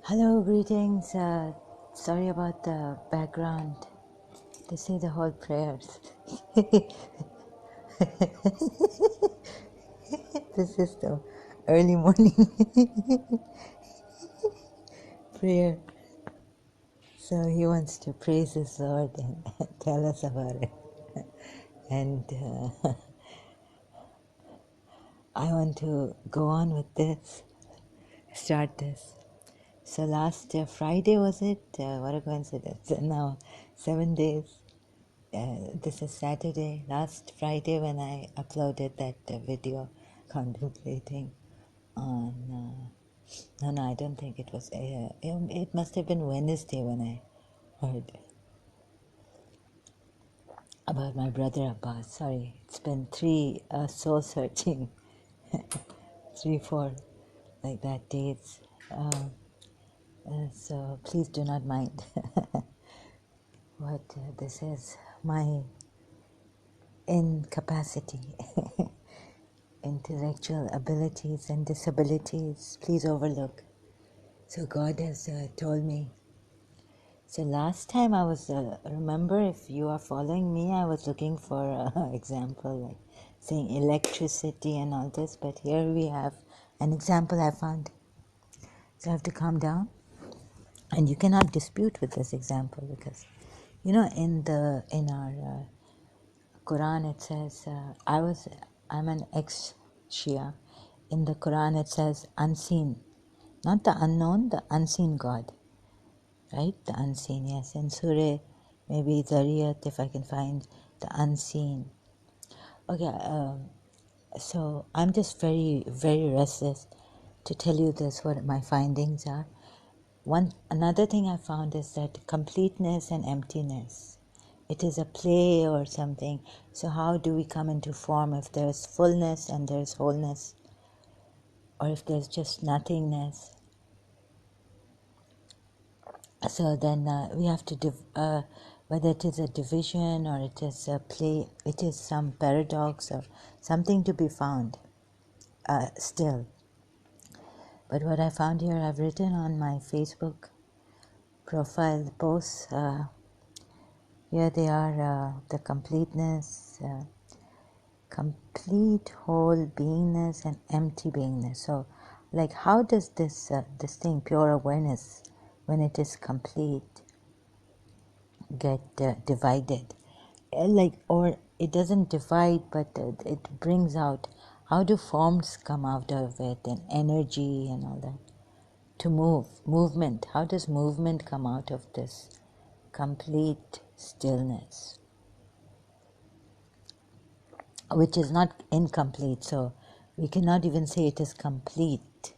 Hello, greetings. Sorry about the background. They say the whole prayers. This is the early morning prayer. So he wants to praise his Lord and tell us about it. And I want to go on with this, start this. So last Friday, was it? What a coincidence. Now 7 days. This is Saturday. Last Friday when I uploaded that video contemplating on... no, I don't think it was... it must have been Wednesday when I heard about my brother Abbas. Sorry, it's been 3 soul searching, 3, 4 like that days. So please do not mind what this is. My incapacity, intellectual abilities and disabilities, please overlook. So God has told me. So last time I was, remember, if you are following me, I was looking for an example, like saying electricity and all this, but here we have an example I found. So I have to calm down. And you cannot dispute with this example because, in our Quran it says, I'm an ex-Shia. In the Quran it says unseen, not the unknown, the unseen God, right? The unseen, yes. In Surah, maybe Zariyat, if I can find the unseen. Okay, so I'm just very, very restless to tell you this, what my findings are. Another thing I found is that completeness and emptiness, it is a play or something. So how do we come into form if there's fullness and there's wholeness, or if there's just nothingness? So then we have to, whether it is a division or it is a play, it is some paradox or something to be found still. But what I found here, I've written on my Facebook profile posts. Here they are, the completeness, complete whole beingness and empty beingness. So, like, how does this thing, pure awareness, when it is complete, get divided? Or it doesn't divide, but it brings out. How do forms come out of it, and energy and all that? To movement. How does movement come out of this complete stillness, which is not incomplete? So we cannot even say it is complete.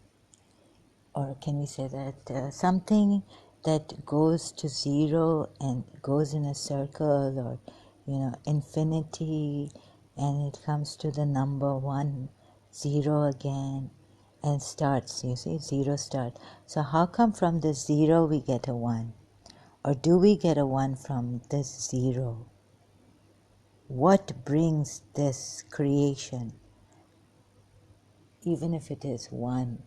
Or can we say that something that goes to zero and goes in a circle, or infinity, and it comes to the number 1, 0 again, and starts, you see, 0 start. So how come from the 0 we get a 1? Or do we get a 1 from this 0? What brings this creation, even if it is 1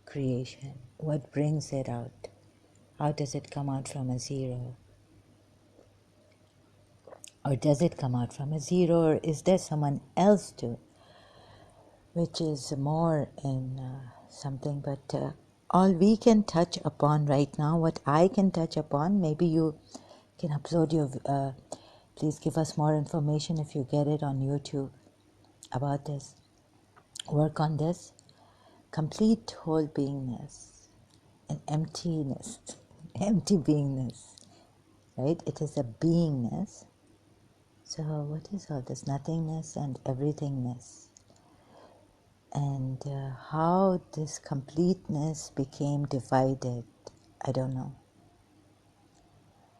creation? What brings it out? How does it come out from a 0? Or does it come out from a 0? Or is there someone else too? Which is more in something, but all we can touch upon right now, what I can touch upon, maybe you can upload your, please give us more information if you get it on YouTube about this. Work on this. Complete whole beingness and emptiness, empty beingness, right? It is a beingness. So what is all this nothingness and everythingness? And how this completeness became divided, I don't know.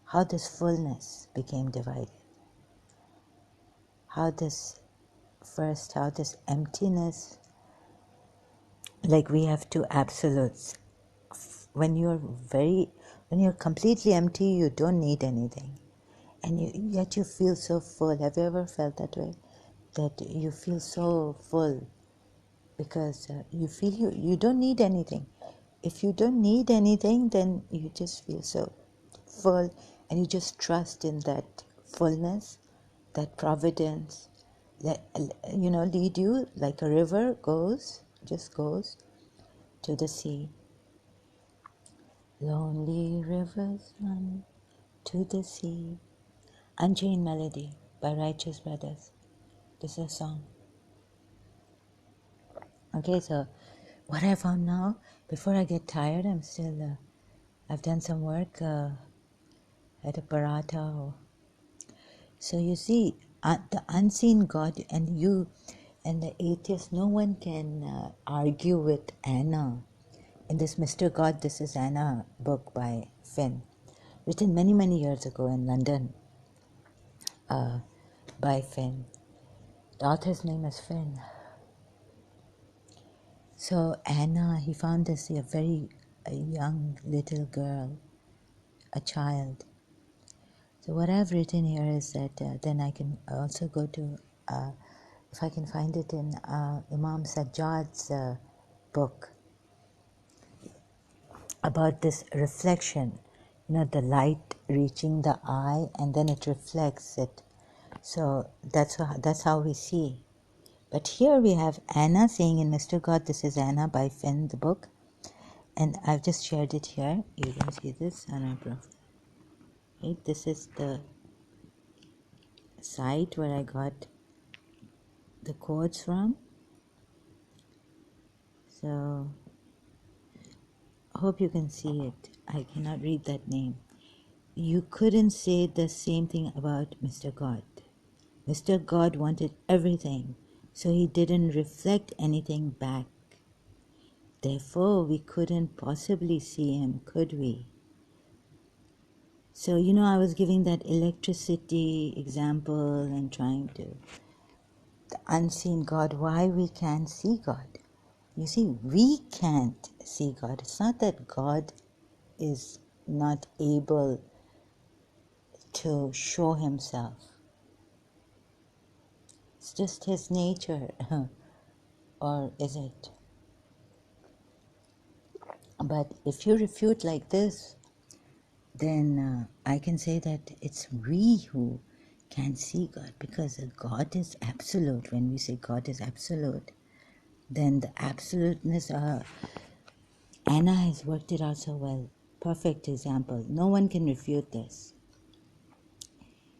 How this fullness became divided. How this emptiness, like we have two absolutes. When you're completely empty, you don't need anything. And yet you feel so full. Have you ever felt that way? That you feel so full because you feel you don't need anything. if you don't need anything, then you just feel so full, and you just trust in that fullness, that providence that lead you like a river just goes to the sea. Lonely rivers run to the sea. Unchained Melody by Righteous Brothers. This is a song. Okay, so what I found now, before I get tired, I've done some work at a paratha. So you see, the unseen God, and you and the atheist, no one can argue with Anna. In this Mr. God, This Is Anna book by Finn, written many, many years ago in London by Finn. The author's name is Finn. So Anna, he found this a young little girl, a child. So what I've written here is that then I can also go to, if I can find it in Imam Sajjad's book about this reflection, the light reaching the eye and then it reflects it. So that's how we see. But here we have Anna saying in Mr. God, This Is Anna by Finn, the book. And I've just shared it here. You can see this on our profile. Right? This is the site where I got the quotes from. So I hope you can see it. I cannot read that name. You couldn't say the same thing about Mr. God. Mr. God wanted everything, so he didn't reflect anything back. Therefore, we couldn't possibly see him, could we? So, I was giving that electricity example and trying to, the unseen God, why we can't see God. You see, we can't see God. It's not that God is not able to show himself. It's just his nature. Or is it? But if you refute like this, then I can say that it's we who can see God, because God is absolute. When we say God is absolute, then the absoluteness, Anna has worked it out so well. Perfect example. No one can refute this.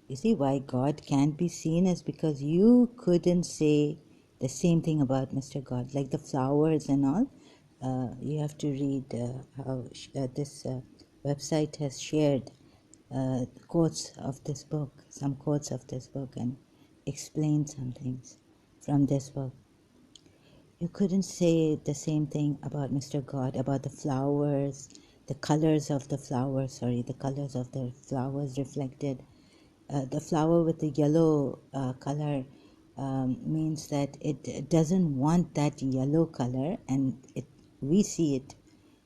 You see why God can't be seen is because you couldn't say the same thing about Mr. God, like the flowers and all. You have to read how this website has shared quotes of this book, some quotes of this book, and explained some things from this book. You couldn't say the same thing about Mr. God, about the flowers, the colors of the flowers, the colors of the flowers reflected. The flower with the yellow color means that it doesn't want that yellow color, and we see it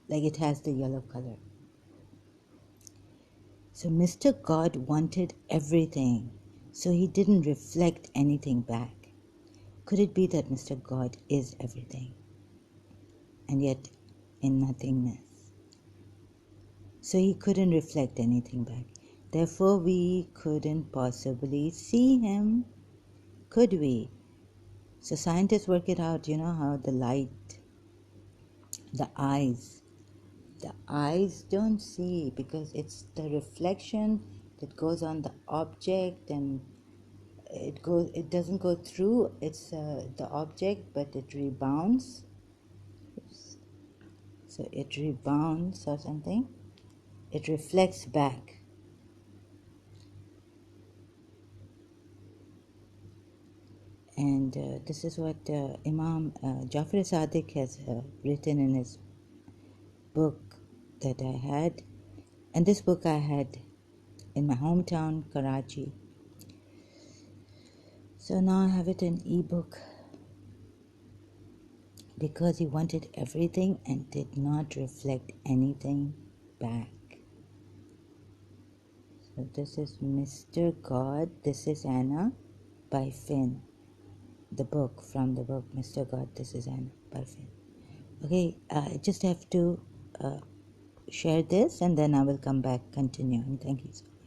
like it has the yellow color. So Mr. God wanted everything, so he didn't reflect anything back. Could it be that Mr. God is everything, and yet in nothingness? So he couldn't reflect anything back. Therefore, we couldn't possibly see him, could we? So scientists work it out, how the light, the eyes don't see, because it's the reflection that goes on the object, and it doesn't go through the object, but it rebounds. So it rebounds or something. It reflects back. And this is what Imam Jafar Sadiq has written in his book that I had. And this book I had in my hometown, Karachi. So now I have it in ebook, because he wanted everything and did not reflect anything back. So this is Mr. God, This Is Anna by Finn. The book, from the book Mr. God, This Is Anna by Finn. Okay, I just have to share this and then I will come back continuing. Thank you so much.